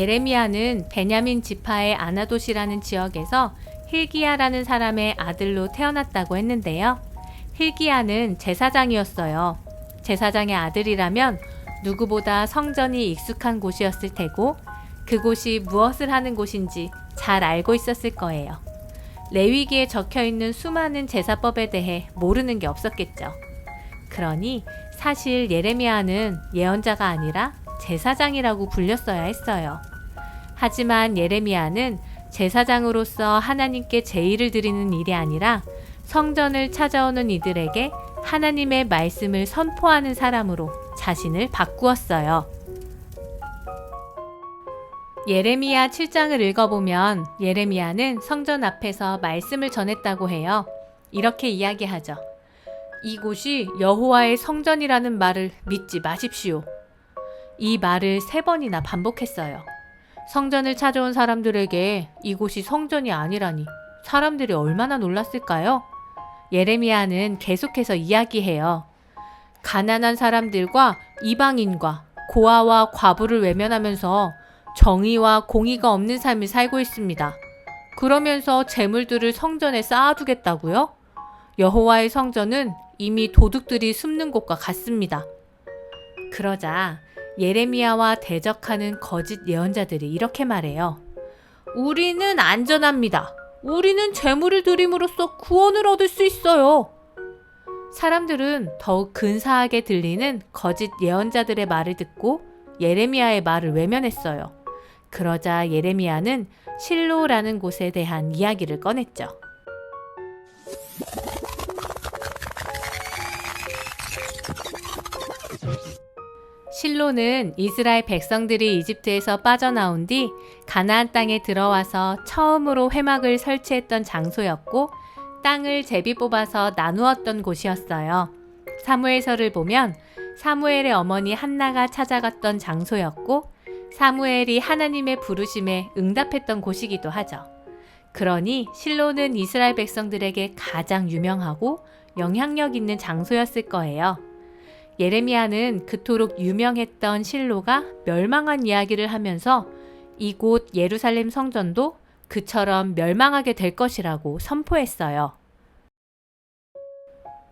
예레미야는 베냐민 지파의 아나돗이라는 지역에서 hil기야라는 사람의 아들로 태어났다고 했는데요. hil기야는 제사장이었어요. 제사장의 아들이라면 누구보다 성전이 익숙한 곳이었을 테고 그곳이 무엇을 하는 곳인지 잘 알고 있었을 거예요. 레위기에 적혀있는 수많은 제사법에 대해 모르는 게 없었겠죠. 그러니 사실 예레미야는 예언자가 아니라 제사장이라고 불렸어야 했어요. 하지만 예레미야는 제사장으로서 하나님께 제의를 드리는 일이 아니라 성전을 찾아오는 이들에게 하나님의 말씀을 선포하는 사람으로 자신을 바꾸었어요. 예레미야 7장을 읽어보면 예레미야는 성전 앞에서 말씀을 전했다고 해요. 이렇게 이야기하죠. 이곳이 여호와의 성전이라는 말을 믿지 마십시오. 이 말을 3번이나 반복했어요. 성전을 찾아온 사람들에게 이곳이 성전이 아니라니 사람들이 얼마나 놀랐을까요? 예레미야는 계속해서 이야기해요. 가난한 사람들과 이방인과 고아와 과부를 외면하면서 정의와 공의가 없는 삶을 살고 있습니다. 그러면서 재물들을 성전에 쌓아두겠다고요? 여호와의 성전은 이미 도둑들이 숨는 곳과 같습니다. 그러자 예레미야와 대적하는 거짓 예언자들이 이렇게 말해요. 우리는 안전합니다. 우리는 재물을 드림으로써 구원을 얻을 수 있어요. 사람들은 더욱 근사하게 들리는 거짓 예언자들의 말을 듣고 예레미야의 말을 외면했어요. 그러자 예레미야는 실로라는 곳에 대한 이야기를 꺼냈죠. 실로는 이스라엘 백성들이 이집트에서 빠져나온 뒤 가나안 땅에 들어와서 처음으로 회막을 설치했던 장소였고 땅을 제비 뽑아서 나누었던 곳이었어요. 사무엘서를 보면 사무엘의 어머니 한나가 찾아갔던 장소였고 사무엘이 하나님의 부르심에 응답했던 곳이기도 하죠. 그러니 실로는 이스라엘 백성들에게 가장 유명하고 영향력 있는 장소였을 거예요. 예레미야는 그토록 유명했던 실로가 멸망한 이야기를 하면서 이곳 예루살렘 성전도 그처럼 멸망하게 될 것이라고 선포했어요.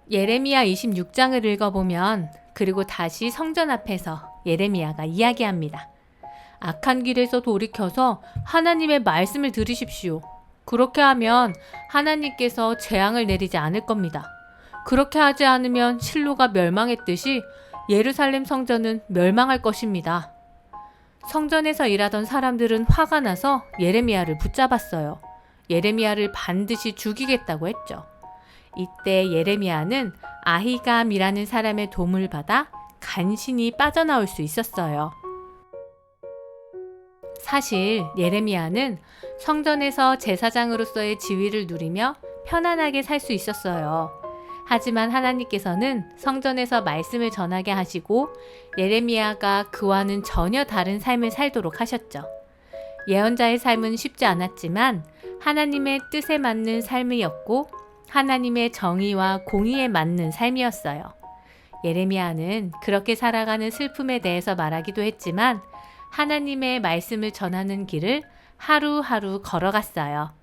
예레미야 26장을 읽어보면 그리고 다시 성전 앞에서 예레미야가 이야기합니다. 악한 길에서 돌이켜서 하나님의 말씀을 들으십시오. 그렇게 하면 하나님께서 재앙을 내리지 않을 겁니다. 그렇게 하지 않으면 실로가 멸망했듯이 예루살렘 성전은 멸망할 것입니다. 성전에서 일하던 사람들은 화가 나서 예레미야를 붙잡았어요. 예레미야를 반드시 죽이겠다고 했죠. 이때 예레미야는 아히감이라는 사람의 도움을 받아 간신히 빠져나올 수 있었어요. 사실 예레미야는 성전에서 제사장으로서의 지위를 누리며 편안하게 살 수 있었어요. 하지만 하나님께서는 성전에서 말씀을 전하게 하시고 예레미야가 그와는 전혀 다른 삶을 살도록 하셨죠. 예언자의 삶은 쉽지 않았지만 하나님의 뜻에 맞는 삶이었고 하나님의 정의와 공의에 맞는 삶이었어요. 예레미야는 그렇게 살아가는 슬픔에 대해서 말하기도 했지만 하나님의 말씀을 전하는 길을 하루하루 걸어갔어요.